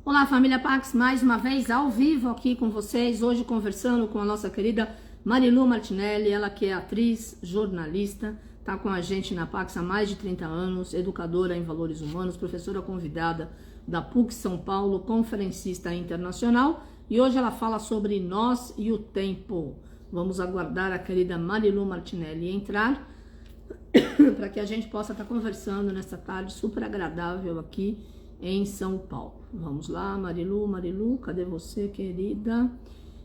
Olá, família Pax, mais uma vez ao vivo aqui com vocês, hoje conversando com a nossa querida Marilu Martinelli, ela que é atriz, jornalista, está com a gente na Pax há mais de 30 anos, educadora em valores humanos, professora convidada da PUC São Paulo, conferencista internacional, e hoje ela fala sobre nós e o tempo. Vamos aguardar a querida Marilu Martinelli entrar para que a gente possa estar conversando nessa tarde super agradável aqui em São Paulo. Vamos lá, Marilu, cadê você, querida?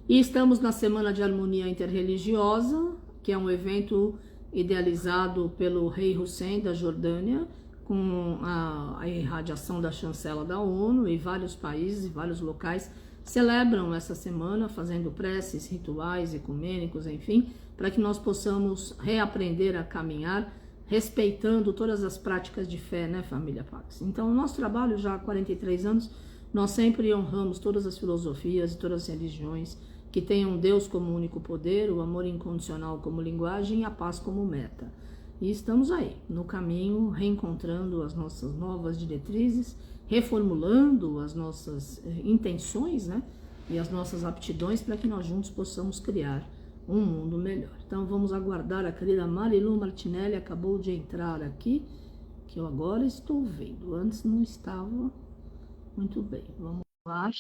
E estamos na Semana de Harmonia Interreligiosa, que é um evento idealizado pelo rei Hussein da Jordânia, com a irradiação da chancela da ONU, e vários países e vários locais celebram essa semana, fazendo preces, rituais ecumênicos, enfim, para que nós possamos reaprender a caminhar, respeitando todas as práticas de fé, né, família Pax? Então, o nosso trabalho já há 43 anos, nós sempre honramos todas as filosofias e todas as religiões que tenham Deus como único poder, o amor incondicional como linguagem e a paz como meta. E estamos aí, no caminho, reencontrando as nossas novas diretrizes, reformulando as nossas intenções, né? E as nossas aptidões para que nós juntos possamos criar um mundo melhor. Então vamos aguardar a querida Marilu Martinelli, acabou de entrar aqui, que eu agora estou vendo, antes não estava. Muito bem, vamos lá,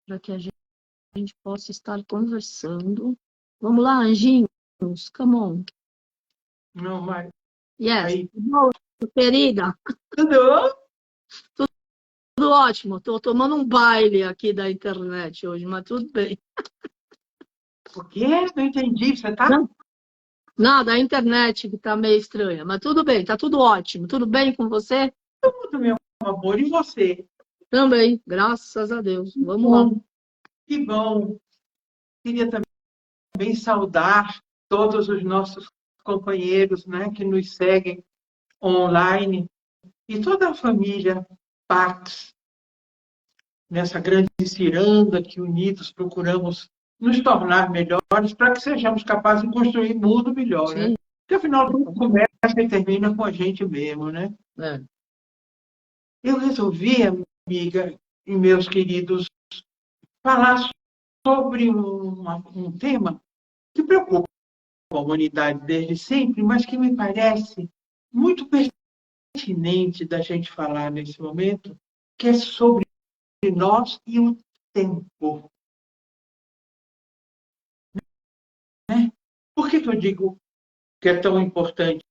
para que a gente possa estar conversando. Vamos lá, anjinhos, come on. Não, mas Yes, aí. querida, Tudo? tudo ótimo. Estou tomando um baile aqui da internet hoje, mas tudo bem. O quê? Não entendi. Você tá? Não, nada, a internet que está meio estranha, mas tudo bem, está tudo ótimo. Tudo bem com você? Tudo, meu amor. E você? Também, graças a Deus. Vamos lá. Bom, que bom. Queria também saudar todos os nossos companheiros, né, que nos seguem online e toda a família Pax, nessa grande ciranda que unidos procuramos nos tornar melhores para que sejamos capazes de construir um mundo melhor, né? Sim. Porque, afinal, tudo começa e termina com a gente mesmo, né? É. Eu resolvi, amiga e meus queridos, falar sobre um tema que preocupa a humanidade desde sempre, mas que me parece muito pertinente da gente falar nesse momento, que é sobre nós e o tempo. Né? Por que eu digo que é tão importante?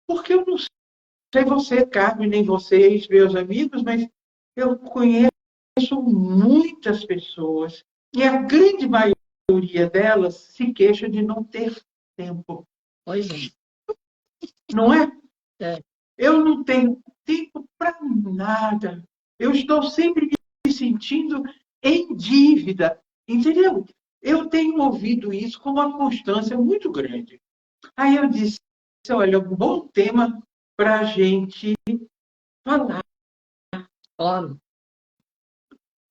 Porque eu não sei você, Carmen, nem vocês, meus amigos, mas eu conheço muitas pessoas e a grande maioria delas se queixa de não ter tempo. Pois é. Não é? É. Eu não tenho tempo para nada. Eu estou sempre me sentindo em dívida, entendeu? Eu tenho ouvido isso com uma constância muito grande. Aí eu disse, olha, um bom tema para a gente falar Claro.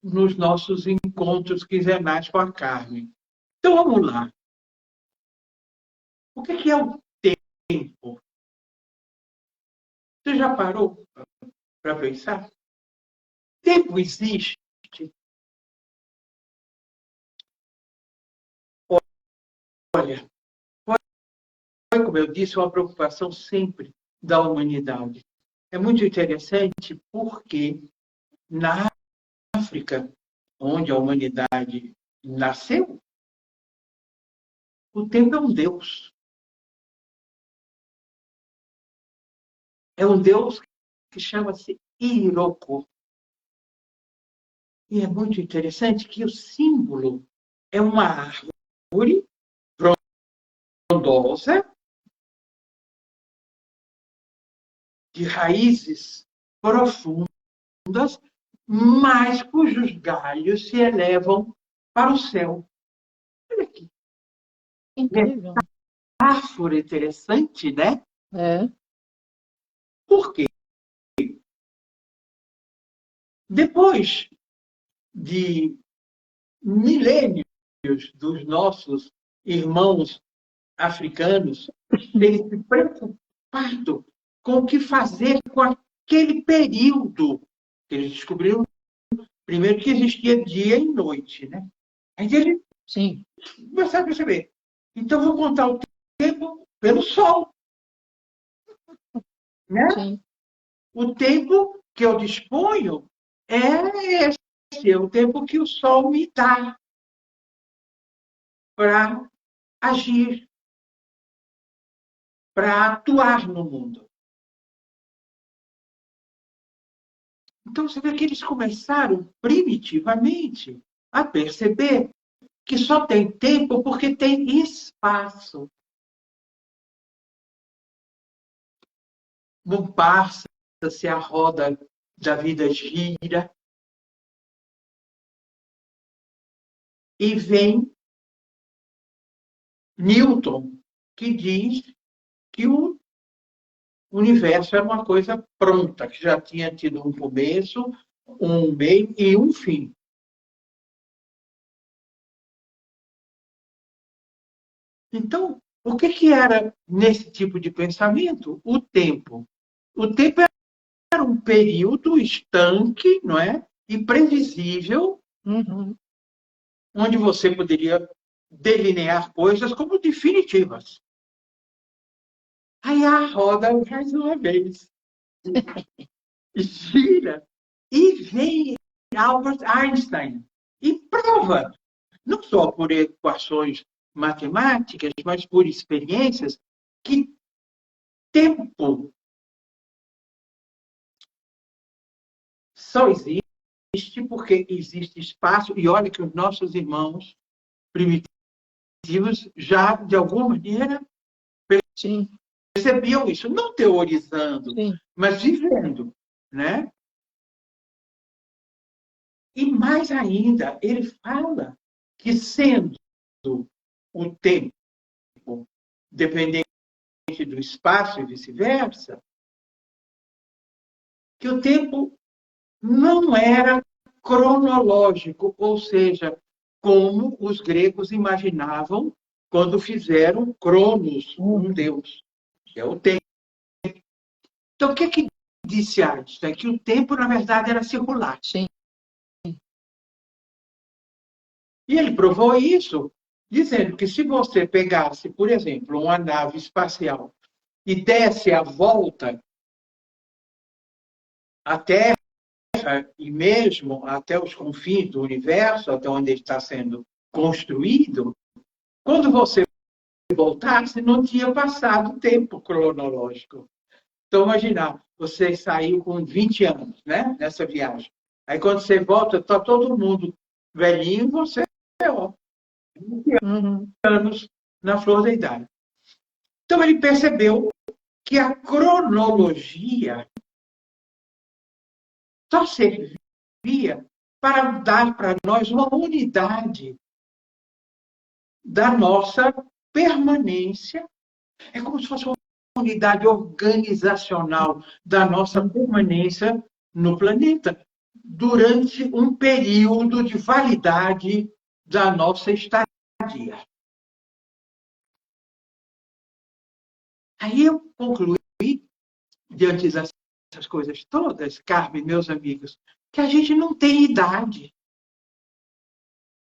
nos nossos encontros quinzenais com a Carmen. Então, vamos lá. O que é o tempo? Você já parou para pensar? Tempo existe? Olha, foi, como eu disse, uma preocupação sempre da humanidade. É muito interessante porque na África, onde a humanidade nasceu, o tempo é um Deus. É um Deus que chama-se Iroko. E é muito interessante que o símbolo é uma árvore frondosa, de raízes profundas, mas cujos galhos se elevam para o céu. Olha aqui. Incrível. Metáfora interessante, né? É. Por quê? Depois de milênios dos nossos irmãos africanos terem se preocupado com o que fazer com aquele período que eles descobriram Primeiro que existia dia e noite, né? Aí ele Sim. começava a perceber. Então, vou contar o tempo pelo sol, né? Sim. O tempo que eu disponho é esse, é o tempo que o sol me dá para agir, para atuar no mundo. Então, você vê que eles começaram primitivamente a perceber que só tem tempo porque tem espaço. Não passa-se a roda da vida gira e vem Newton, que diz que o universo era uma coisa pronta, que já tinha tido um começo, um meio e um fim. Então, o que era nesse tipo de pensamento? O tempo. O tempo era um período estanque, não é? E previsível, onde você poderia delinear coisas como definitivas. Aí a roda, mais uma vez, gira e vem Albert Einstein e prova, não só por equações matemáticas, mas por experiências, que tempo só existe porque existe espaço, e olha que os nossos irmãos primitivos já, de alguma maneira, Sim. percebiam isso, não teorizando, Sim. mas vivendo, né? E mais ainda, ele fala que sendo o tempo dependente do espaço e vice-versa, que o tempo não era cronológico, ou seja, como os gregos imaginavam quando fizeram Cronos, um deus, que é o tempo. Então, o que disse Einstein? Que o tempo, na verdade, era circular. Sim. E ele provou isso, dizendo que se você pegasse, por exemplo, uma nave espacial e desse a volta à Terra e mesmo até os confins do universo, até onde ele está sendo construído, quando você voltasse, não tinha passado o tempo cronológico. Então, imaginar, você saiu com 20 anos, né, nessa viagem. Aí, quando você volta, está todo mundo velhinho, você ó, 20 anos na flor da idade. Então, ele percebeu que a cronologia só servia para dar para nós uma unidade da nossa permanência. É como se fosse uma unidade organizacional da nossa permanência no planeta durante um período de validade da nossa estadia. Aí eu concluí, diante dessas coisas todas, Carmen, meus amigos, que a gente não tem idade.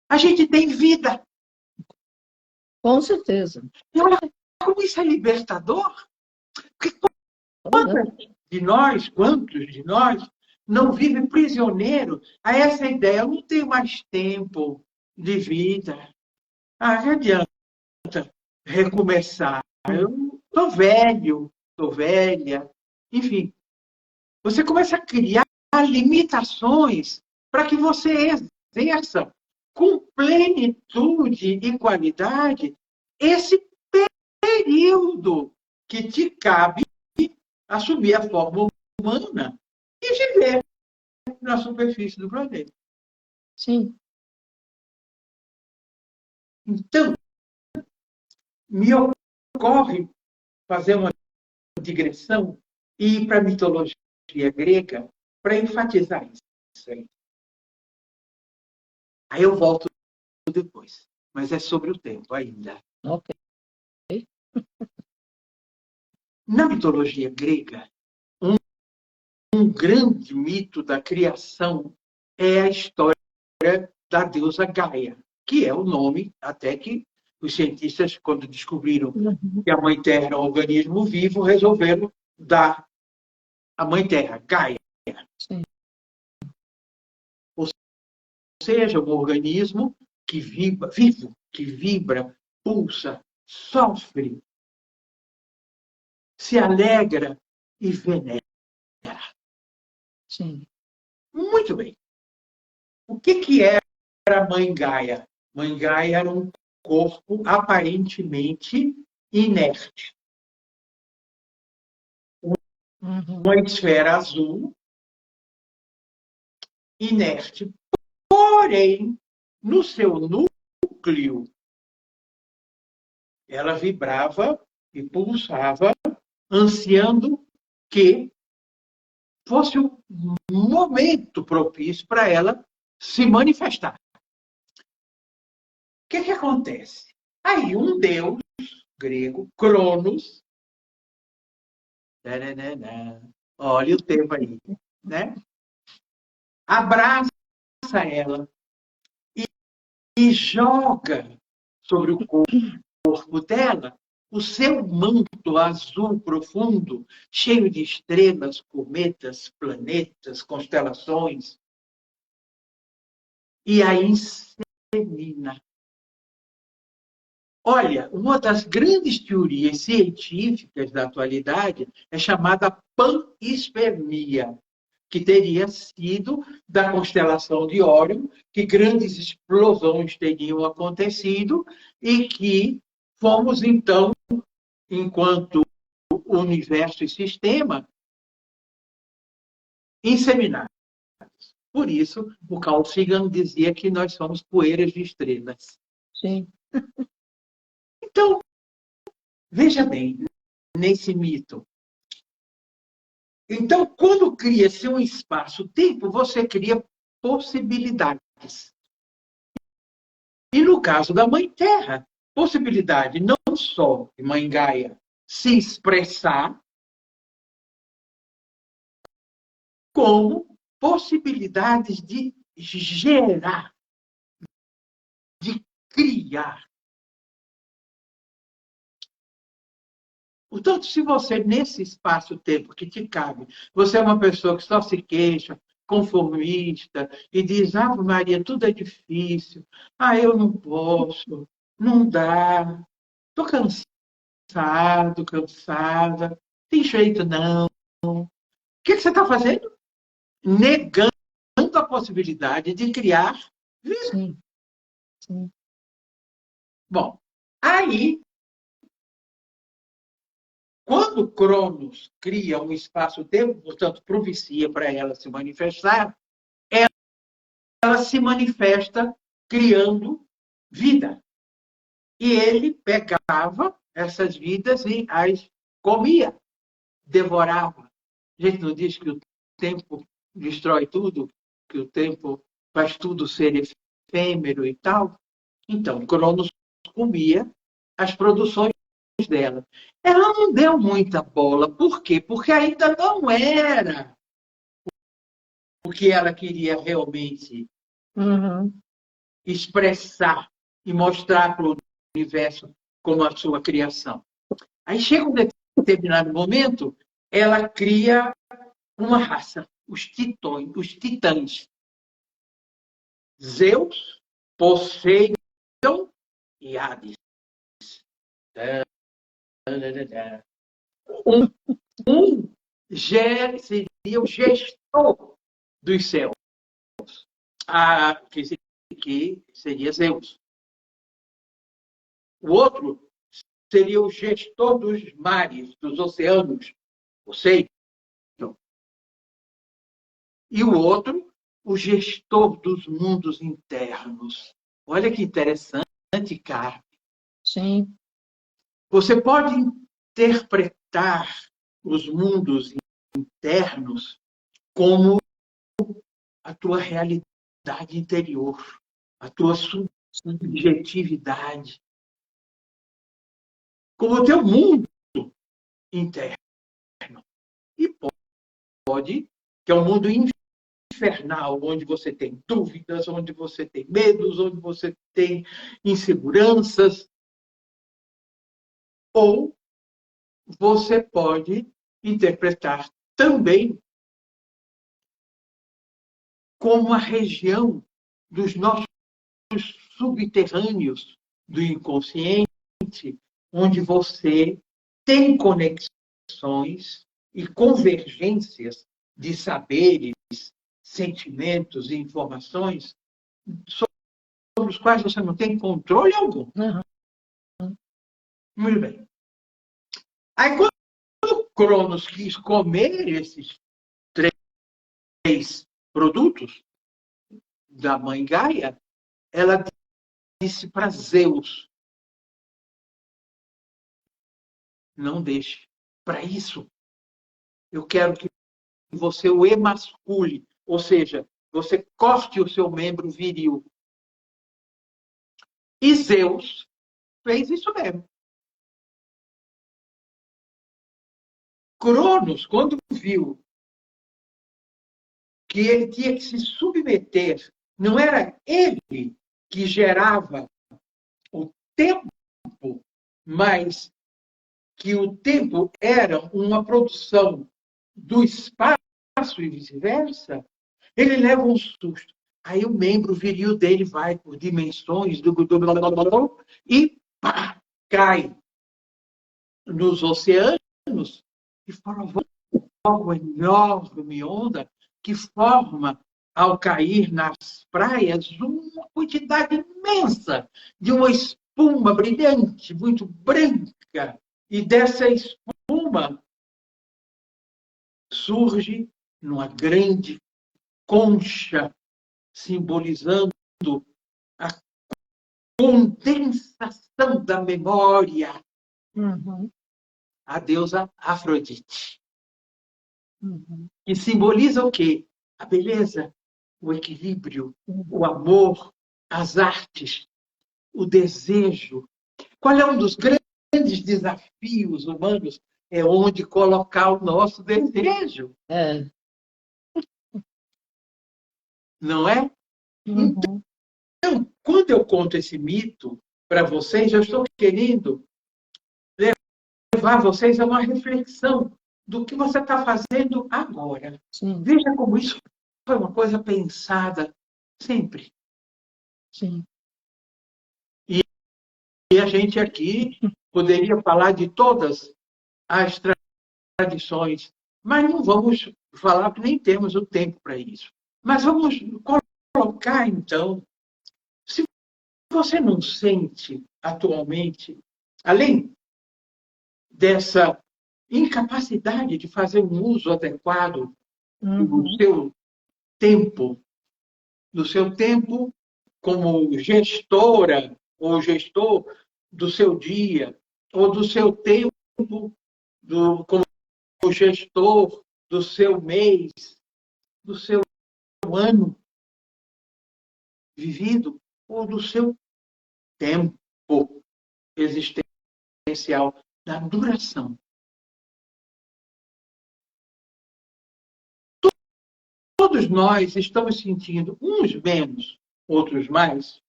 A gente tem vida. Com certeza. E olha como isso é libertador. Porque quantos de nós não vivem prisioneiro a essa ideia? Eu não tenho mais tempo de vida. Ah, não adianta recomeçar. Eu estou velho, estou velha. Enfim, você começa a criar limitações para que você exerça com plenitude e qualidade esse período que te cabe assumir a forma humana e viver na superfície do planeta. Sim. Então, me ocorre fazer uma digressão e ir para a mitologia grega para enfatizar isso aí. Aí eu volto depois, mas é sobre o tempo ainda. Ok. Na mitologia grega, um grande mito da criação é a história da deusa Gaia, que é o nome até que os cientistas, quando descobriram que a Mãe Terra era um organismo vivo, resolveram dar a Mãe Terra, Gaia. Sim. Ou seja, um organismo que vibra, vivo, que vibra, pulsa, sofre, se alegra e venera. Sim. Muito bem. O que era a Mãe Gaia? Mãe Gaia era um corpo aparentemente inerte. Uma esfera azul, inerte. Porém, no seu núcleo, ela vibrava e pulsava, ansiando que fosse um momento propício para ela se manifestar. O que acontece? Aí um deus grego, Cronos, olha o tempo aí, né? Abraça ela e joga sobre o corpo dela o seu manto azul profundo, cheio de estrelas, cometas, planetas, constelações, e a insemina. Olha, uma das grandes teorias científicas da atualidade é chamada panspermia, que teria sido da constelação de Órion, que grandes explosões teriam acontecido e que fomos, então, enquanto universo e sistema, inseminados. Por isso, o Carl Sagan dizia que nós somos poeiras de estrelas. Sim. Então, veja bem, nesse mito. Então, quando cria-se um espaço-tempo, você cria possibilidades. E no caso da Mãe Terra, possibilidade não só de Mãe Gaia se expressar, como possibilidades de gerar, de criar. Portanto, se você, nesse espaço-tempo que te cabe, você é uma pessoa que só se queixa, conformista, e diz, ah, Maria, tudo é difícil, ah, eu não posso, não dá, estou cansado, cansada, tem jeito não. O que você está fazendo? Negando a possibilidade de criar vida. Sim. Sim. Bom, aí, quando Cronos cria um espaço-tempo, portanto, propicia para ela se manifestar, ela se manifesta criando vida. E ele pegava essas vidas e as comia, devorava. A gente não diz que o tempo destrói tudo, que o tempo faz tudo ser efêmero e tal? Então, Cronos comia as produções dela. Ela não deu muita bola. Por quê? Porque ainda não era o que ela queria realmente expressar e mostrar para o universo como a sua criação. Aí chega um determinado momento, ela cria uma raça, os titãs. Zeus, Poseidon e Hades. Um seria o gestor dos céus, que seria Zeus. O outro seria o gestor dos mares, dos oceanos, Poseidon. E o outro, o gestor dos mundos internos. Olha que interessante, Carmen. Sim. Você pode interpretar os mundos internos como a tua realidade interior, a tua subjetividade, como o teu mundo interno. E pode, que é o mundo infernal, onde você tem dúvidas, onde você tem medos, onde você tem inseguranças. Ou você pode interpretar também como a região dos nossos subterrâneos do inconsciente, onde você tem conexões e convergências de saberes, sentimentos e informações sobre os quais você não tem controle algum. Muito bem. Aí, quando Cronos quis comer esses três produtos da mãe Gaia, ela disse para Zeus: não deixe. Para isso, eu quero que você o emascule, ou seja, você corte o seu membro viril. E Zeus fez isso mesmo. Cronos, quando viu que ele tinha que se submeter, não era ele que gerava o tempo, mas que o tempo era uma produção do espaço e vice-versa, ele leva um susto. Aí o membro viril dele vai por dimensões e pá, cai nos oceanos e forma uma enorme onda que forma, ao cair nas praias, uma quantidade imensa de uma espuma brilhante, muito branca. E dessa espuma surge numa grande concha, simbolizando a condensação da memória, a deusa Afrodite. Que simboliza o quê? A beleza, o equilíbrio, o amor, as artes, o desejo. Qual é um dos grandes desafios humanos? É onde colocar o nosso desejo. Não é? Então, quando eu conto esse mito para vocês, eu estou querendo levar vocês a uma reflexão do que você está fazendo agora. Sim. Veja como isso foi uma coisa pensada sempre. Sim. E a gente aqui poderia falar de todas as tradições, mas não vamos falar, porque nem temos o tempo para isso. Mas vamos colocar, então, se você não sente atualmente, além dessa incapacidade de fazer um uso adequado do seu tempo como gestora ou gestor do seu dia, ou do seu tempo como gestor do seu mês, do seu ano vivido, ou do seu tempo existencial, da duração. Todos nós estamos sentindo, uns menos, outros mais,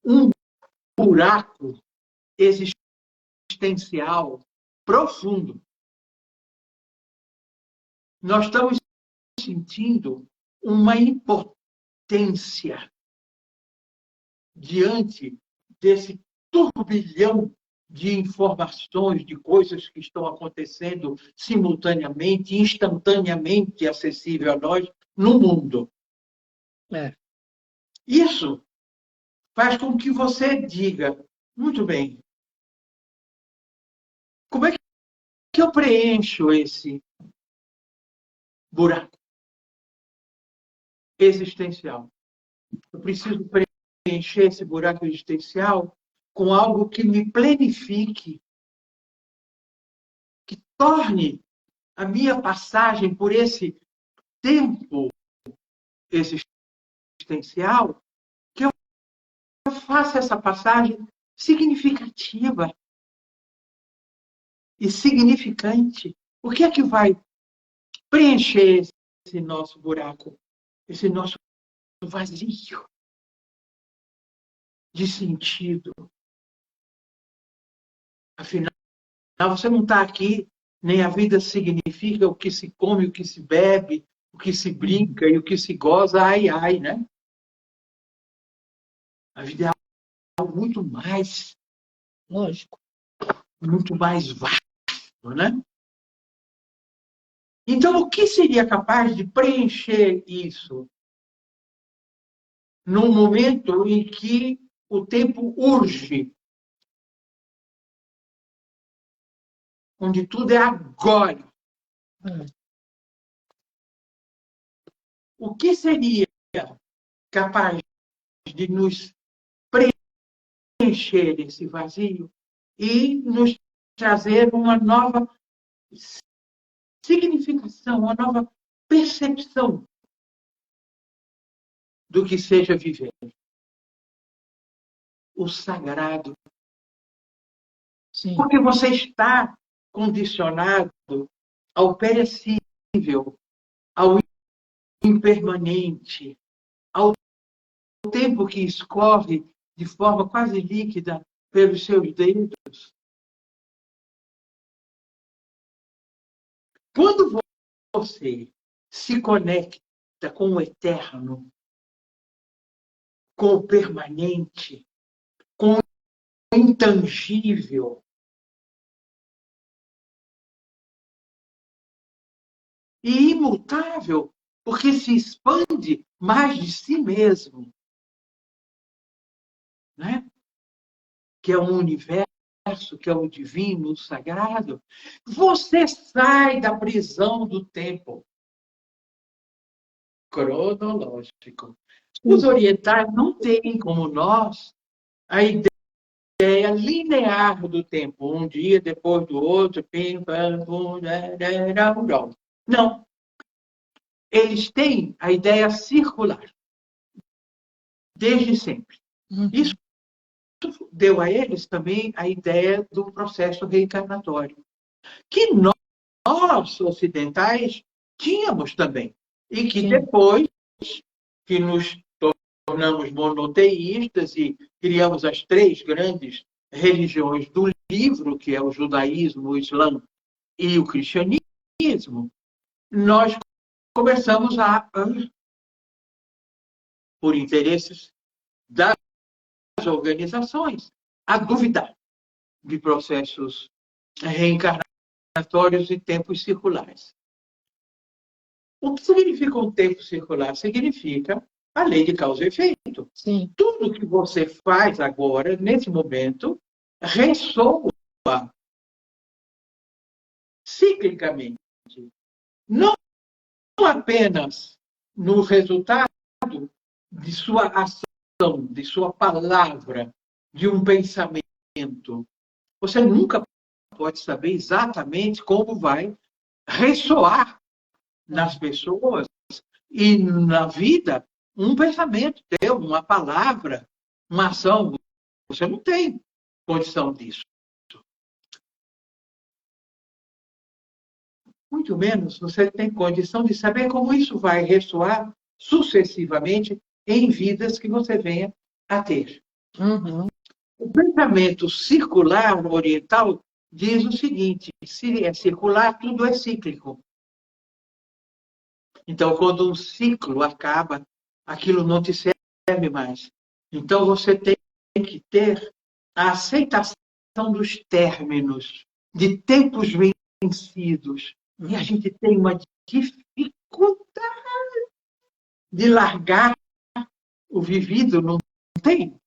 um buraco existencial profundo. Nós estamos sentindo uma impotência diante desse turbilhão de informações, de coisas que estão acontecendo simultaneamente, instantaneamente acessível a nós no mundo. Isso faz com que você diga, muito bem, como é que eu preencho esse buraco existencial? Eu preciso preencher esse buraco existencial com algo que me planifique, que torne a minha passagem por esse tempo existencial, que eu faça essa passagem significativa e significante. O que é que vai preencher esse nosso buraco? esse nosso vazio de sentido. Afinal, você não está aqui, nem a vida significa o que se come, o que se bebe, o que se brinca e o que se goza, ai, ai, né? A vida é algo muito mais, Lógico. muito mais vasto, né? Então, o que seria capaz de preencher isso num momento em que o tempo urge, onde tudo é agora? O que seria capaz de nos preencher esse vazio e nos trazer uma nova significação, uma nova percepção do que seja viver? O sagrado. Sim. Porque você está condicionado ao perecível, ao impermanente, ao tempo que escorre de forma quase líquida pelos seus dedos. Quando você se conecta com o eterno, com o permanente, com o intangível, e imutável, porque se expande mais de si mesmo, né? Que é o universo, que é o divino, o sagrado, você sai da prisão do tempo cronológico. Os orientais não têm, como nós, a ideia linear do tempo, um dia depois do outro, pim, pam, pum, não. Eles têm a ideia circular, desde sempre. Isso deu a eles também a ideia do processo reencarnatório, que nós ocidentais, tínhamos também. E que depois que nos tornamos monoteístas e criamos as três grandes religiões do livro, que é o judaísmo, o islã e o cristianismo, nós começamos a, por interesses das organizações, a duvidar de processos reencarnatórios e tempos circulares. O que significa um tempo circular? Significa a lei de causa e efeito. Sim. Tudo que você faz agora, nesse momento, ressoa ciclicamente. Não apenas no resultado de sua ação, de sua palavra, de um pensamento. Você nunca pode saber exatamente como vai ressoar nas pessoas e na vida um pensamento teu, uma palavra, uma ação. Você não tem condição disso. Muito menos você tem condição de saber como isso vai ressoar sucessivamente em vidas que você venha a ter. O pensamento circular oriental diz o seguinte: se é circular, tudo é cíclico. Então, quando um ciclo acaba, aquilo não te serve mais. Então, você tem que ter a aceitação dos términos, de tempos vencidos. E a gente tem uma dificuldade de largar o vivido, não tem?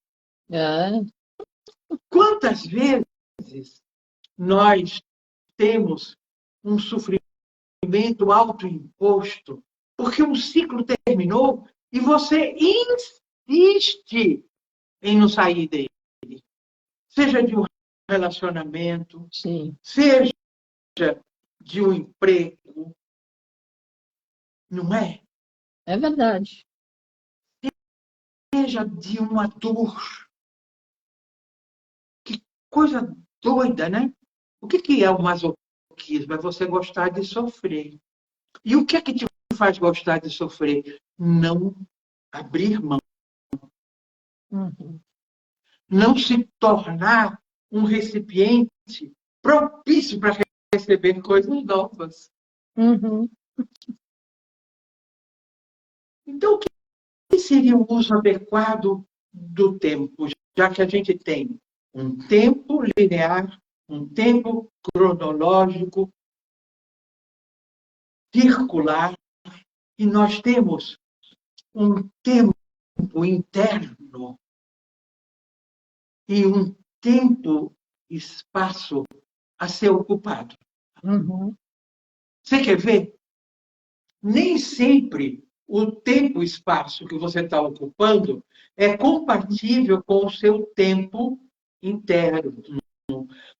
Quantas vezes nós temos um sofrimento autoimposto porque um ciclo terminou e você insiste em não sair dele. Seja de um relacionamento, seja de um emprego. Não é? É verdade. Seja de uma dor. Que coisa doida, né? O que é o masoquismo? É você gostar de sofrer. E o que é que te faz gostar de sofrer? Não abrir mão. Não se tornar um recipiente propício para receber coisas novas. Então, o que seria o uso adequado do tempo? Já que a gente tem um tempo linear, um tempo cronológico, circular, e nós temos um tempo interno e um tempo e espaço a ser ocupado. Você quer ver? Nem sempre o tempo e espaço que você está ocupando é compatível com o seu tempo interno.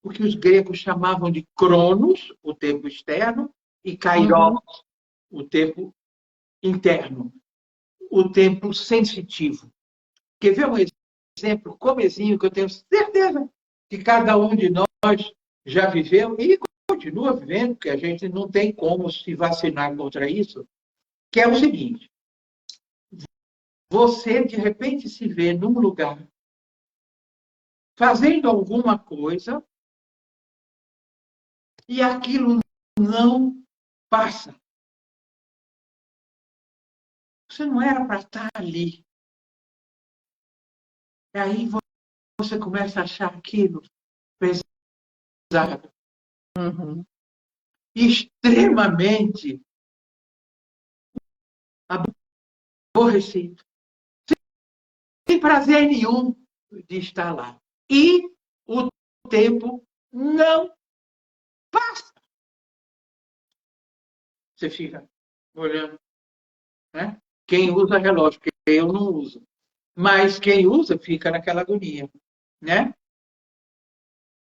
O que os gregos chamavam de cronos, o tempo externo, e kairos, o tempo interno, o tempo sensitivo. Quer ver um exemplo comezinho que eu tenho certeza que cada um de nós já viveu e continua vivendo, porque a gente não tem como se vacinar contra isso, que é o seguinte: você de repente se vê num lugar fazendo alguma coisa e aquilo não passa. Você não era para estar ali. E aí você começa a achar aquilo pesado, extremamente aborrecido, sem prazer nenhum de estar lá. E o tempo não passa. Você fica olhando, né? Quem usa relógio, porque eu não uso. Mas quem usa fica naquela agonia, né?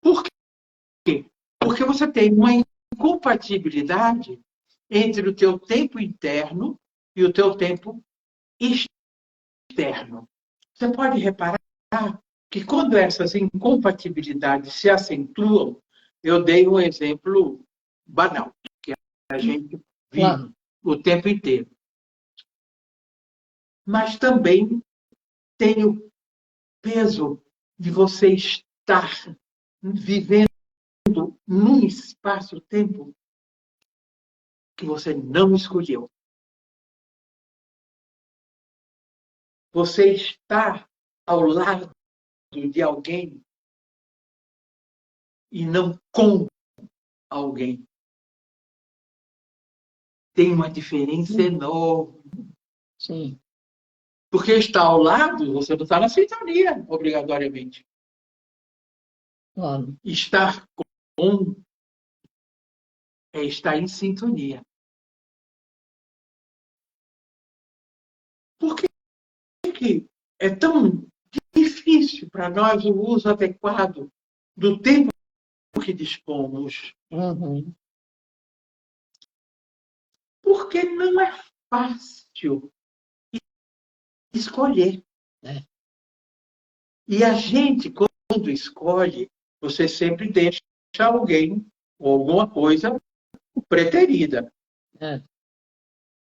Por quê? Porque você tem uma incompatibilidade entre o teu tempo interno e o teu tempo externo. Você pode reparar que quando essas incompatibilidades se acentuam, eu dei um exemplo banal, que a gente vive o tempo inteiro. Mas também tem o peso de você estar vivendo num espaço-tempo que você não escolheu. Você está ao lado de alguém e não com alguém. Tem uma diferença enorme. Sim. Porque estar ao lado, você não está na sintonia, obrigatoriamente. Claro. Estar com é estar em sintonia. Por que é tão difícil para nós o uso adequado do tempo que dispomos? Porque não é fácil escolher. E a gente, quando escolhe, você sempre deixa alguém ou alguma coisa preterida.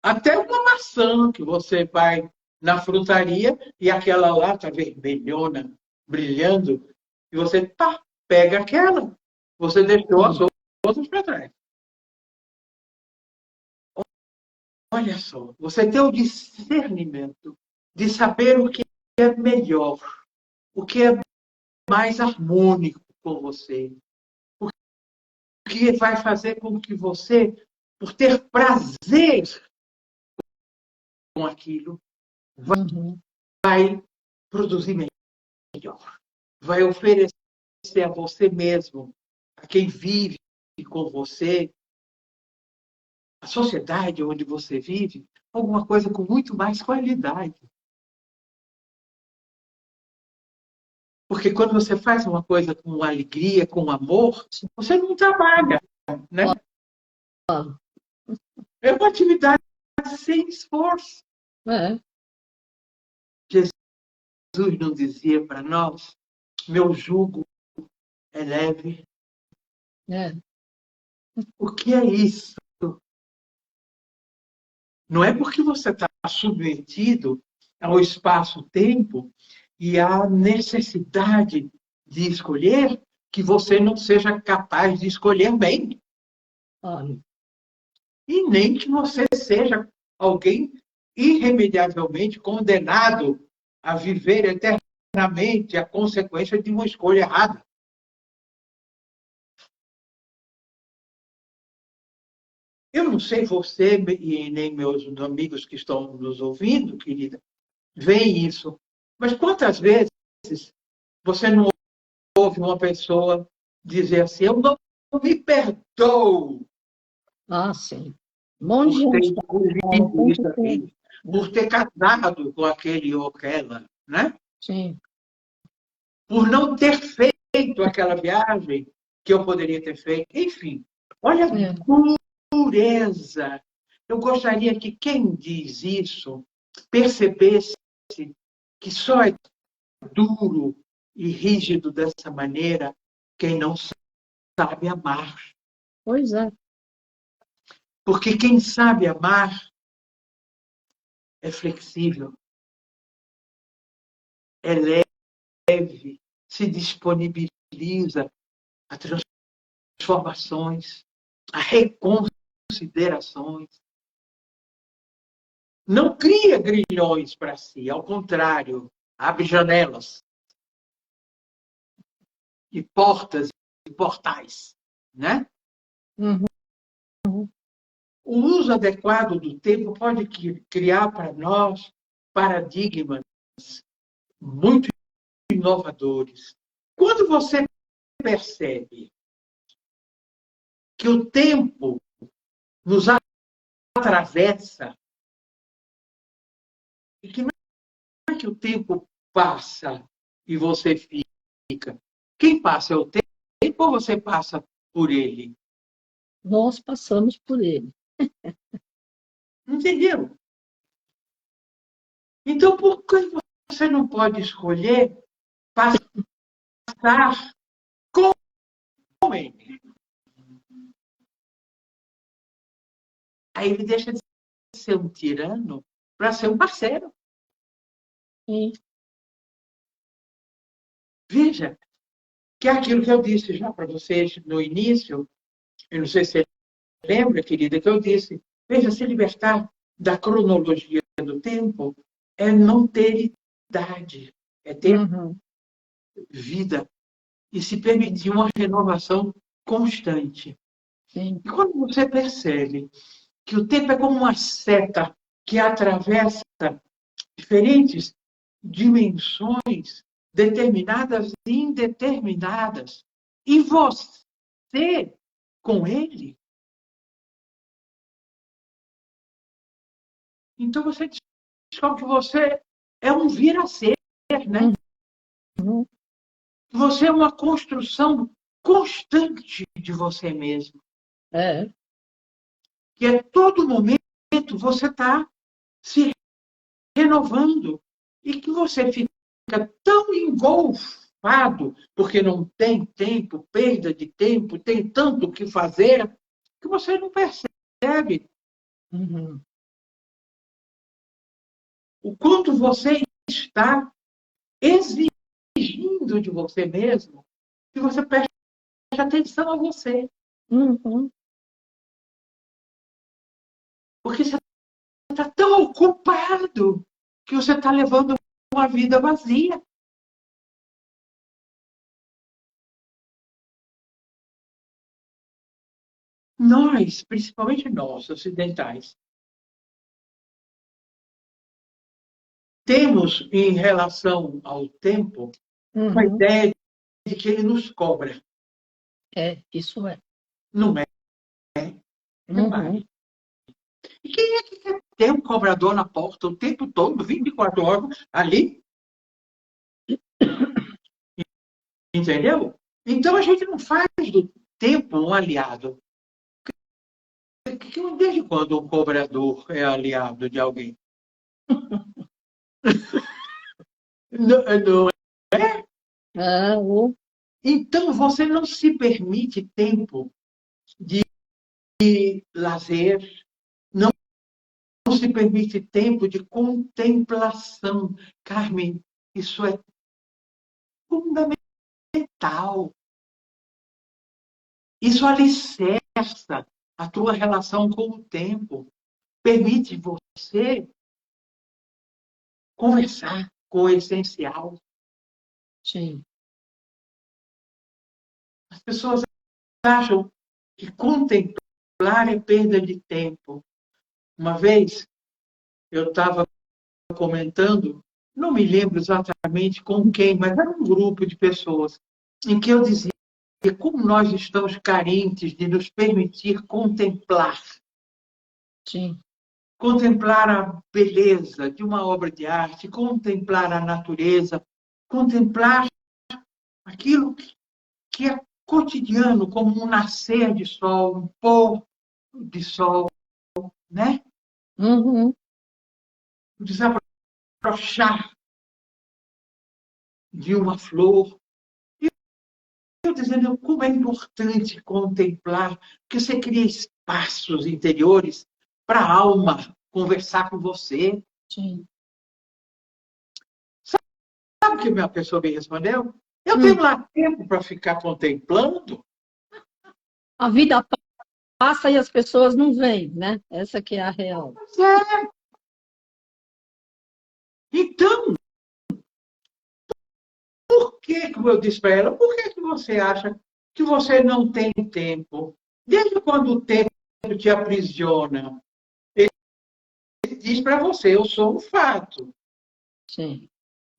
Até uma maçã que você vai na frutaria e aquela lá está vermelhona, brilhando, e você pega aquela. Você deixou as outras para trás. Olha só, você tem o discernimento de saber o que é melhor, o que é mais harmônico com você, o que vai fazer com que você, por ter prazer com aquilo, vai produzir melhor, vai oferecer a você mesmo, a quem vive com você, a sociedade onde você vive, alguma coisa com muito mais qualidade. Porque quando você faz uma coisa com alegria, com amor, você não trabalha, né? É uma atividade sem esforço. Jesus não dizia para nós: meu jugo é leve. O que é isso? Não é porque você está submetido ao espaço-tempo e à necessidade de escolher que você não seja capaz de escolher bem. E nem que você seja alguém irremediavelmente condenado a viver eternamente a consequência de uma escolha errada. Eu não sei você e nem meus amigos que estão nos ouvindo, querida, veem isso. Mas quantas vezes você não ouve uma pessoa dizer assim, eu não me perdoo Sim. Bom dia, por ter escolhido isso aqui, por ter casado com aquele ou aquela, né? Sim. Por não ter feito aquela viagem que eu poderia ter feito. Enfim, olha a dureza. Eu gostaria que quem diz isso percebesse que só é duro e rígido dessa maneira quem não sabe amar. Pois é. Porque quem sabe amar é flexível, é leve, se disponibiliza a transformações, a reconsiderações. Não cria grilhões para si, ao contrário, abre janelas e portas e portais, né? Uhum. O uso adequado do tempo pode criar para nós paradigmas muito inovadores. Quando você percebe que o tempo nos atravessa e que não é que o tempo passa e você fica. Quem passa é o tempo ou você passa por ele? Nós passamos por ele. Entendeu? Então, por que você não pode escolher passar com ele? Aí ele deixa de ser um tirano para ser um parceiro. Sim. Veja, que é aquilo que eu disse já para vocês no início, eu não sei se você lembra, querida, que eu disse, veja, se libertar da cronologia do tempo é não ter idade, é ter vida e se permitir uma renovação constante. Sim. E quando você percebe que o tempo é como uma seta que atravessa diferentes dimensões, determinadas e indeterminadas, e você com ele, então você descobre que você é um vir a ser, né? Você é uma construção constante de você mesmo. Que a todo momento você está se renovando e que você fica tão engolfado, porque não tem tempo, perda de tempo, tem tanto o que fazer, que você não percebe o quanto você está exigindo de você mesmo que você preste atenção a você. Porque você está tão ocupado que você está levando uma vida vazia. Nós, principalmente nós, ocidentais, temos, em relação ao tempo, uma ideia de que ele nos cobra. Isso é. Não é? E quem é que quer ter um cobrador na porta o tempo todo, 24 horas, ali? Entendeu? Então a gente não faz do tempo um aliado. Desde quando o cobrador é aliado de alguém? Não é? Então você não se permite tempo de lazer, não se permite tempo de contemplação. Carmen, isso é fundamental. Isso alicerça a tua relação com o tempo. Permite você conversar com o essencial. Sim. As pessoas acham que contemplar é perda de tempo. Uma vez, eu estava comentando, não me lembro exatamente com quem, mas era um grupo de pessoas, em que eu dizia como nós estamos carentes de nos permitir contemplar. Sim. Contemplar a beleza de uma obra de arte, contemplar a natureza, contemplar aquilo que é cotidiano, como um nascer de sol, um pôr de sol, né? Uhum. O desabrochar de uma flor. E eu dizendo como é importante contemplar, porque você cria espaços interiores para a alma conversar com você. Sim. Sabe o que minha pessoa me respondeu? Eu tenho lá tempo para ficar contemplando. A vida passa e as pessoas não vêm, né? Essa que é a real. Pois é. Então, por que eu disse para ela, por que você acha que você não tem tempo? Desde quando o tempo te aprisiona? Ele diz para você, eu sou um fato. Sim.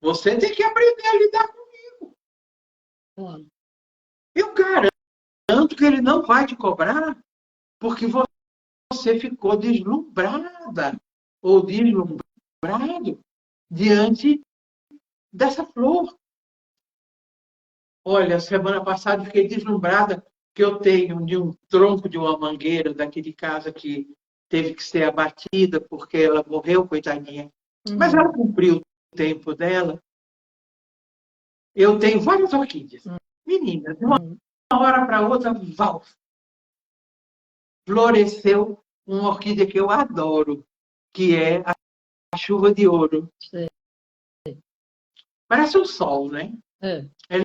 Você tem que aprender a lidar comigo. Claro. Eu garanto que ele não vai te cobrar, porque você ficou deslumbrada ou deslumbrado diante dessa flor. Olha, semana passada fiquei deslumbrada que eu tenho de um tronco de uma mangueira daqui de casa que teve que ser abatida porque ela morreu, coitadinha. Mas ela cumpriu o tempo dela. Eu tenho várias orquídeas. Meninas, de uma hora para outra, floresceu uma orquídea que eu adoro, que é a chuva de ouro. Sim. Parece um sol, né? É. É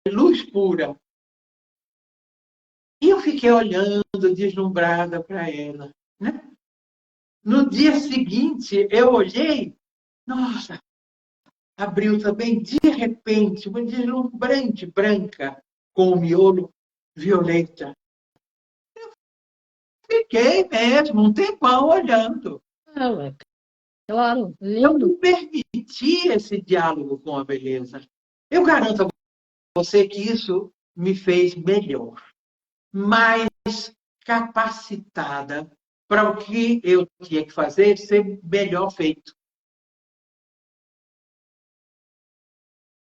luz pura. E eu fiquei olhando, deslumbrada para ela. Né? No dia seguinte, eu olhei, nossa, abriu também, de repente, uma deslumbrante branca com o miolo violeta. Fiquei mesmo um tempão olhando. É, claro, Eu lindo. me permiti esse diálogo com a beleza. Eu garanto a você que isso me fez melhor, mais capacitada para o que eu tinha que fazer ser melhor feito.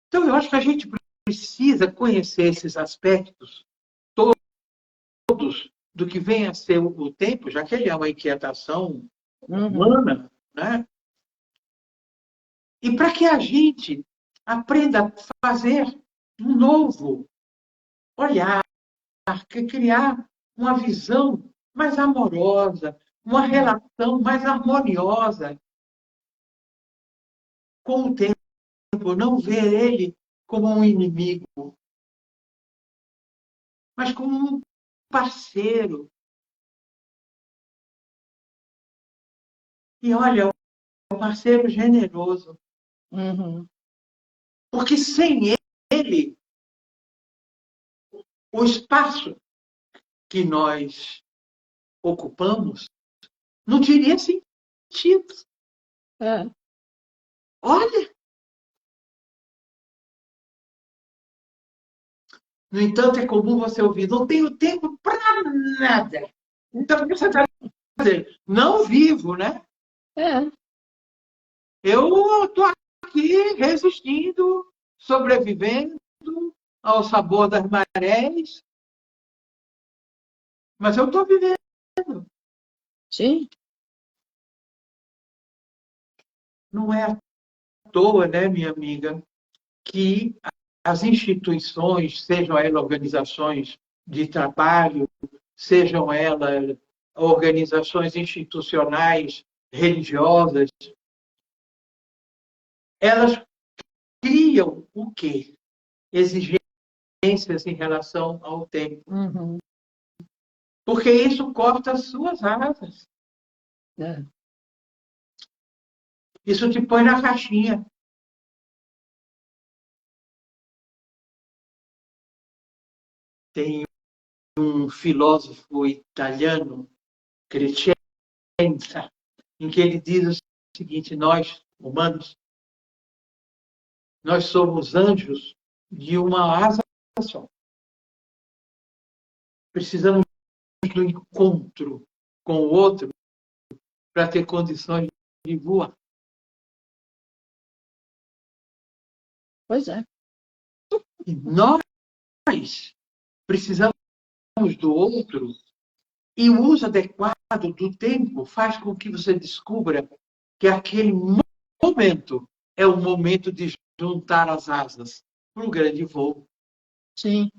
Então, eu acho que a gente precisa conhecer esses aspectos todos do que vem a ser o tempo, já que ele é uma inquietação humana, né? E para que a gente aprenda a fazer um novo olhar, criar uma visão mais amorosa, uma relação mais harmoniosa com o tempo, não ver ele como um inimigo, mas como um parceiro. E olha, um parceiro generoso. Porque sem ele, o espaço que nós ocupamos não teria sentido. É. Olha! No entanto, é comum você ouvir, não tenho tempo para nada. Então, o que você está dizendo? Não vivo, né? É. Eu estou aqui resistindo, sobrevivendo ao sabor das marés, mas eu estou vivendo. Sim. Não é à toa, né, minha amiga, que as instituições, sejam elas organizações de trabalho, sejam elas organizações institucionais religiosas, elas criam o quê? Exigências em relação ao tempo. Uhum. Porque isso corta as suas asas. É. Isso te põe na caixinha. Tem um filósofo italiano, Crescenza, em que ele diz o seguinte: nós, humanos, nós somos anjos de uma asa só. Precisamos do encontro com o outro para ter condições de voar. Pois é. E nós precisamos do outro, e o uso adequado do tempo faz com que você descubra que aquele momento é o momento de juntar as asas para o grande voo. Sim.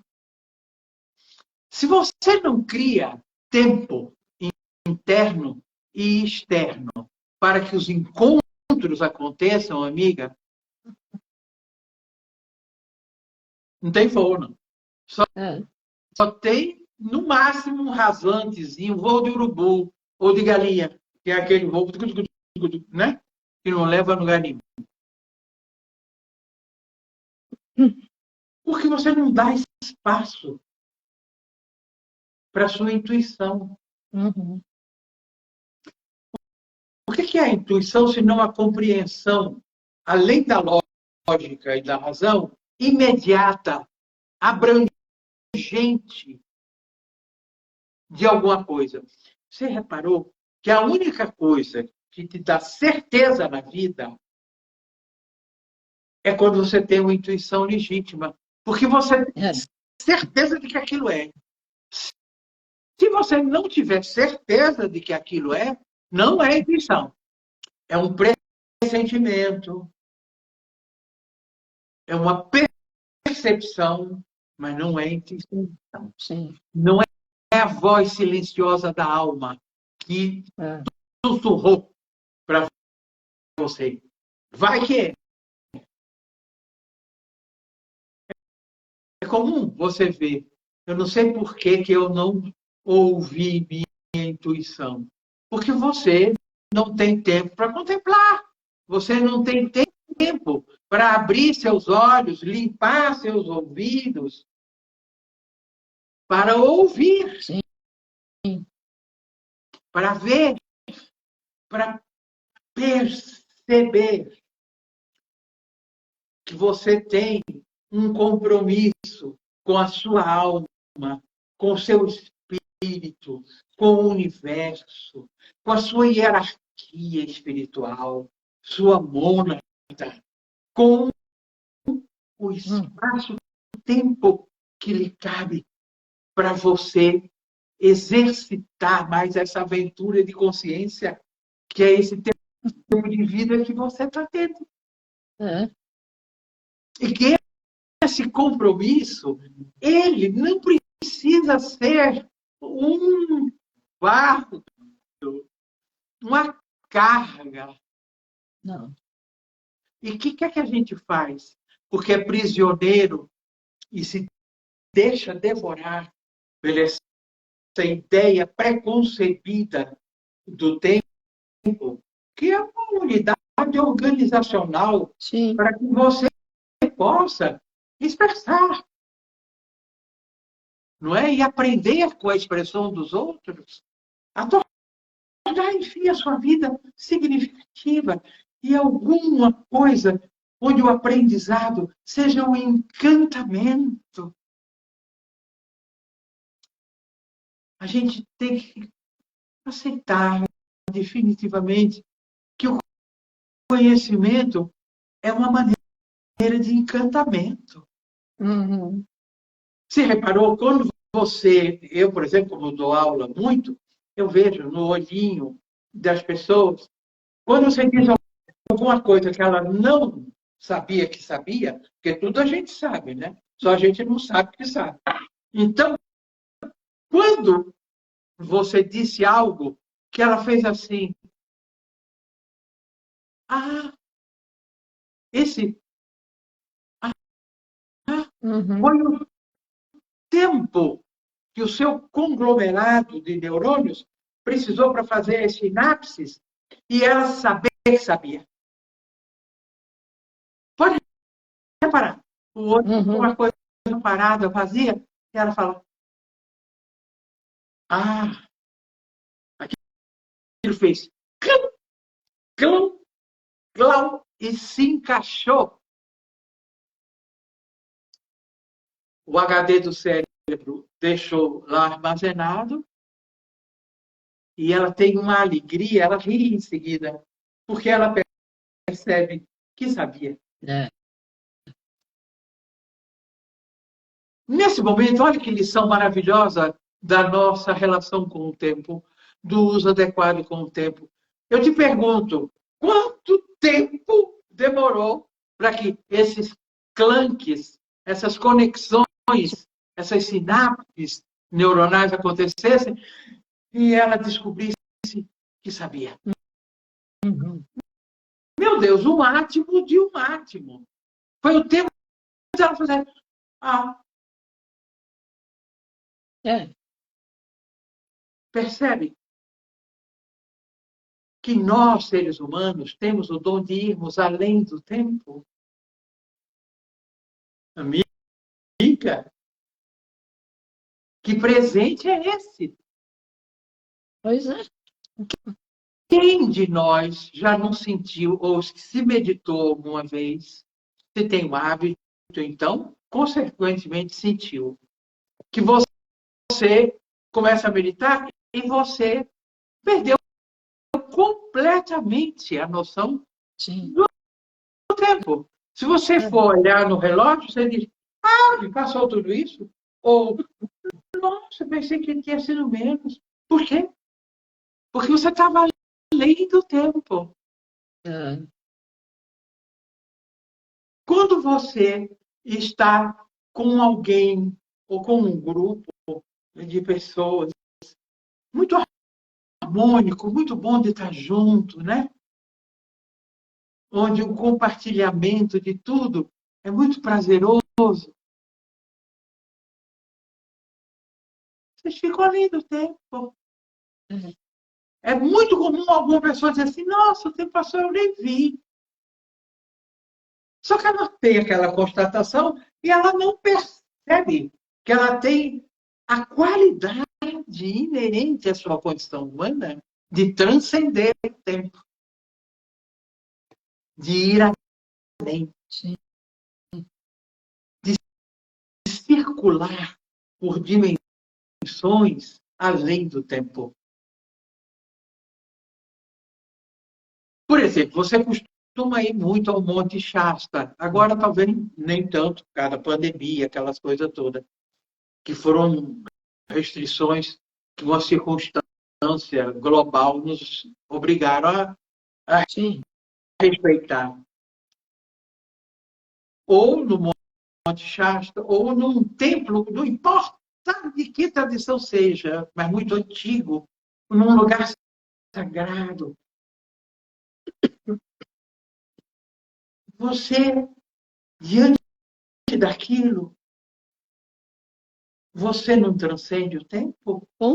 Se você não cria tempo interno e externo para que os encontros aconteçam, amiga, não tem voo, não. Só tem, no máximo, um rasantezinho, voo de urubu ou de galinha, que é aquele voo, né? Que não leva a lugar nenhum. Porque você não dá espaço para a sua intuição. Uhum. O que é a intuição, se não a compreensão, além da lógica e da razão, imediata, abrangente de alguma coisa? Você reparou que a única coisa que te dá certeza na vida é quando você tem uma intuição legítima. Porque você tem certeza de que aquilo é. Se você não tiver certeza de que aquilo é, não é intuição. É um pressentimento. É uma percepção, mas não é intuição. Sim. Não é a voz silenciosa da alma que sussurrou para você. Vai que é. É comum você ver. Eu não sei por que eu não ouvi minha intuição. Porque você não tem tempo para contemplar. Você não tem tempo para abrir seus olhos, limpar seus ouvidos, para ouvir. Sim. Para ver, para perceber que você tem um compromisso com a sua alma, com o seu espírito, com o universo, com a sua hierarquia espiritual, sua mônada, com o espaço-tempo que lhe cabe para você exercitar mais essa aventura de consciência, que é esse tempo de vida que você está tendo. E que esse compromisso, ele não precisa ser um fardo, uma carga. Não. E o que é que a gente faz? Porque é prisioneiro e se deixa devorar pela essa ideia preconcebida do tempo, que é uma unidade organizacional. Sim. Para que você possa expressar, não é? E aprender com a expressão dos outros, a tornar, enfim, a sua vida significativa e alguma coisa onde o aprendizado seja um encantamento. A gente tem que aceitar definitivamente que o conhecimento é uma maneira de encantamento. Uhum. Você reparou, quando eu, por exemplo, como dou aula muito, eu vejo no olhinho das pessoas, quando você diz alguma coisa que ela não sabia que sabia, porque tudo a gente sabe, né? Só a gente não sabe que sabe. Então, quando você disse algo que ela fez assim, Ah, esse Uhum. foi o tempo que o seu conglomerado de neurônios precisou para fazer as sinapses e ela saber que sabia. Pode reparar. O outro, Uhum. uma coisa parada, vazia, e ela fala, ah, aquilo fez clão, clão, clão, e se encaixou. O HD do cérebro deixou lá armazenado e ela tem uma alegria, ela ri em seguida, porque ela percebe que sabia. É. Nesse momento, olha que lição maravilhosa da nossa relação com o tempo, do uso adequado com o tempo. Eu te pergunto, quanto tempo demorou para que esses clunks, essas conexões, essas sinapses neuronais acontecessem e ela descobrisse que sabia? Uhum. Meu Deus, um átomo de um átomo. Foi o tempo de ela fazer. Ah, É. percebe que nós, seres humanos, temos o dom de irmos além do tempo? Amiga, que presente é esse? Pois é. Quem de nós já não sentiu ou se meditou alguma vez? Se tem um hábito, então, consequentemente sentiu. Que você começa a meditar e você perdeu completamente a noção Sim. do tempo. Se você É. for olhar no relógio, você diz, ah, passou tudo isso? Ou, nossa, pensei que tinha sido menos. Por quê? Porque você estava além do tempo. É. Quando você está com alguém ou com um grupo de pessoas muito harmônico, muito bom de estar junto, né? Onde o compartilhamento de tudo é muito prazeroso. Vocês ficam além do tempo. É muito comum alguma pessoa dizer assim, nossa, o tempo passou, eu nem vi. Só que ela tem aquela constatação e ela não percebe que ela tem a qualidade inerente à sua condição humana de transcender o tempo, de ir além, Sim. de circular por dimensões além do tempo. Por exemplo, você costuma ir muito ao Monte Shasta. Agora, talvez nem tanto, por causa da pandemia, aquelas coisas todas, que foram restrições que uma circunstância global nos obrigaram a Sim. respeitar. Ou no Monte Shasta, ou num templo, não importa de que tradição seja, mas muito antigo, num lugar sagrado. Você, diante daquilo, você não transcende o tempo? Com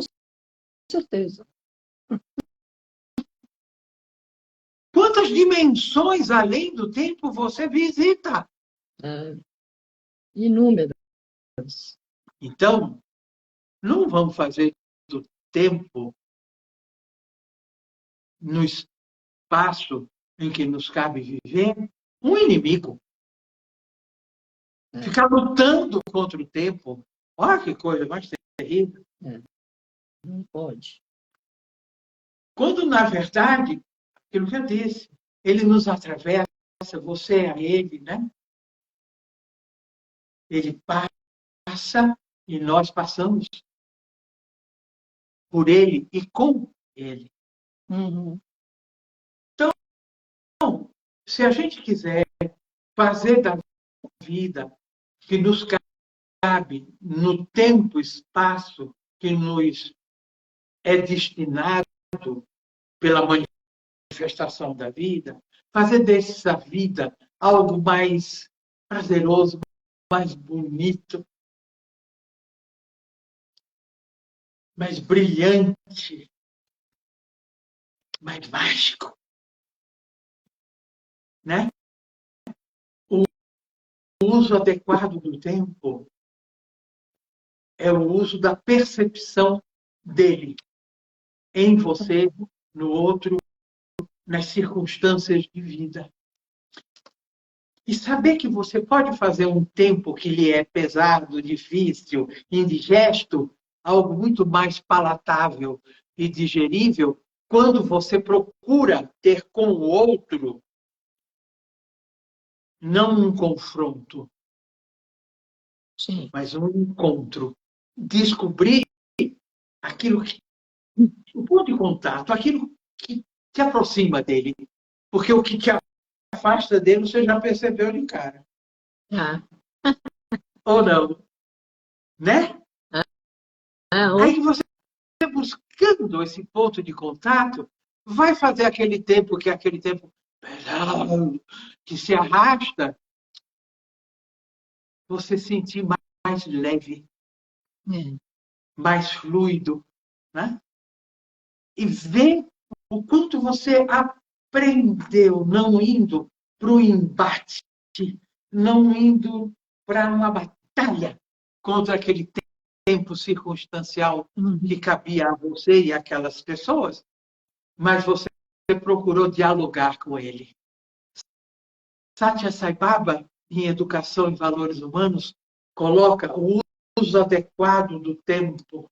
certeza. Quantas dimensões além do tempo você visita? É. Inúmeras. Então, não vamos fazer do tempo no espaço em que nos cabe viver um inimigo. É. Ficar lutando contra o tempo. Olha que coisa mais terrível. É. Não pode. Quando, na verdade, aquilo que eu disse, ele nos atravessa, você a ele, né? Ele passa e nós passamos por ele e com ele. Uhum. Então, se a gente quiser fazer da vida que nos cabe no tempo e espaço que nos é destinado pela manifestação da vida, fazer dessa vida algo mais prazeroso, mais bonito, mais brilhante, mais mágico, né? O uso adequado do tempo é o uso da percepção dele em você, no outro, nas circunstâncias de vida. E saber que você pode fazer um tempo que lhe é pesado, difícil, indigesto, algo muito mais palatável e digerível, quando você procura ter com o outro não um confronto, Sim. mas um encontro. Descobrir aquilo que, o ponto de contato, aquilo que te aproxima dele. Porque o que te afasta dele, você já percebeu de cara. Ah. Ou não? Né? Ah, Aí você, buscando esse ponto de contato, vai fazer aquele tempo que é aquele tempo pesado, que se arrasta, você sentir mais leve, mais fluido, né? E ver o quanto você aprendeu não indo para o embate, não indo para uma batalha contra aquele tempo circunstancial que cabia a você e aquelas pessoas, mas você procurou dialogar com ele. Satya Sai Baba, em Educação e Valores Humanos, coloca o uso adequado do tempo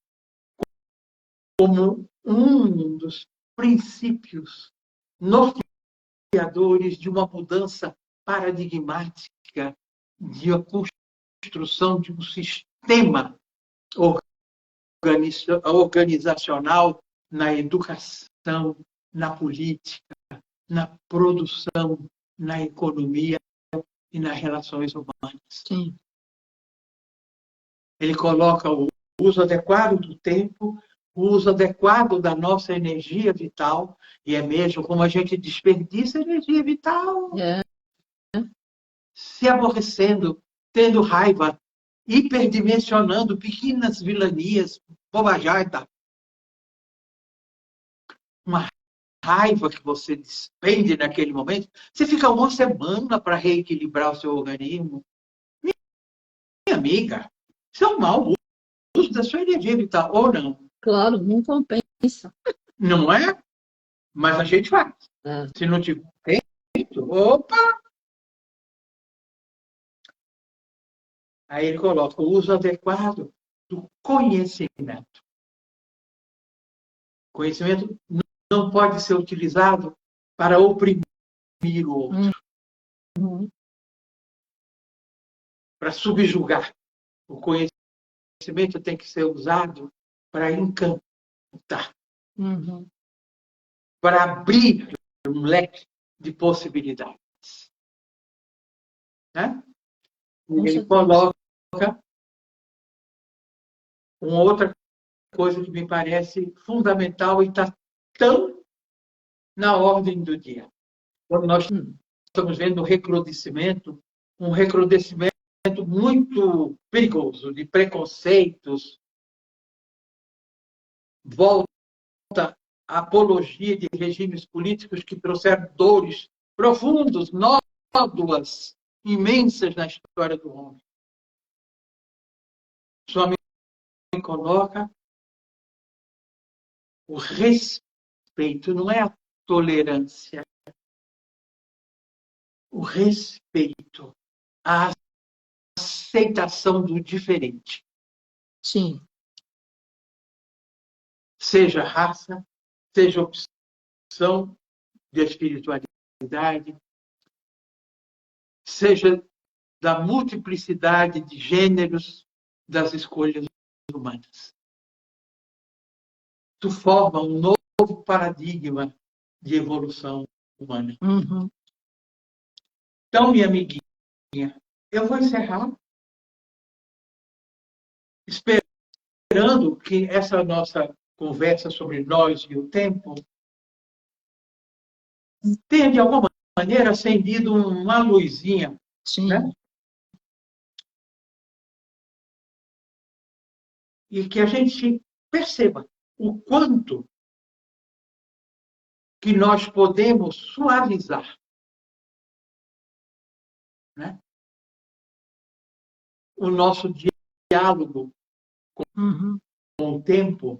como um dos princípios norteadores de uma mudança paradigmática, de a construção de um sistema organizacional na educação, na política, na produção, na economia e nas relações humanas. sim. Ele coloca o uso adequado do tempo, o uso adequado da nossa energia vital, e é mesmo como a gente desperdiça energia vital, se aborrecendo, tendo raiva, hiperdimensionando pequenas vilanias, bobajada. Uma raiva que você despende naquele momento, você fica uma semana para reequilibrar o seu organismo. Minha amiga, isso é um mau uso da sua energia vital, ou não? Claro, não compensa. Não é? Mas a gente faz. Se não tiver feito, opa! Aí ele coloca o uso adequado do conhecimento. Conhecimento não pode ser utilizado para oprimir o outro, para subjugar. O conhecimento tem que ser usado para encantar, para abrir um leque de possibilidades. Né? E ele coloca uma outra coisa que me parece fundamental e está tão na ordem do dia. Quando nós estamos vendo um recrudescimento muito perigoso de preconceitos, volta à apologia de regimes políticos que trouxeram dores profundos, nódoas imensas na história do homem. Só me coloca o respeito, não é a tolerância, o respeito, a aceitação do diferente. Sim. Seja raça, seja opção de espiritualidade, seja da multiplicidade de gêneros das escolhas humanas. Tu forma um novo paradigma de evolução humana. Então, minha amiguinha, eu vou encerrar esperando que essa nossa conversa sobre nós e o tempo tenha, de alguma maneira, acendido uma luzinha, Sim. né? E que a gente perceba o quanto que nós podemos suavizar, né, o nosso diálogo Uhum. com o tempo,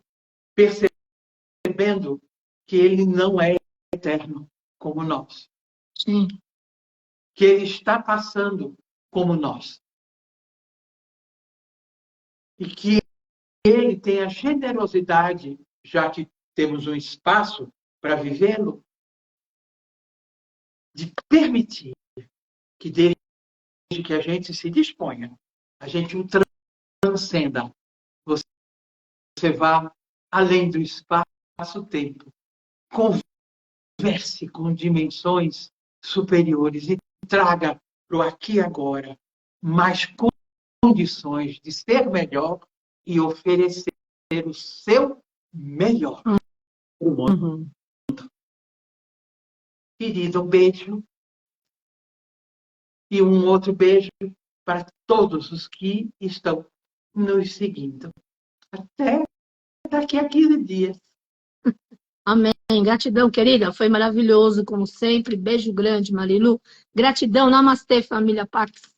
percebendo que ele não é eterno como nós, Sim. que ele está passando como nós, e que ele tem a generosidade, já que temos um espaço para vivê-lo, de permitir que, desde que a gente se disponha, a gente o transcenda, você vá além do espaço-tempo, converse com dimensões superiores e traga para o aqui e agora mais condições de ser melhor e oferecer o seu melhor para o mundo. Uhum. Querido, um beijo e um outro beijo para todos os que estão nos seguindo. Até daqui a 15 dias. Amém. Gratidão, querida. Foi maravilhoso, como sempre. Beijo grande, Marilu. Gratidão. Namastê, família Pax.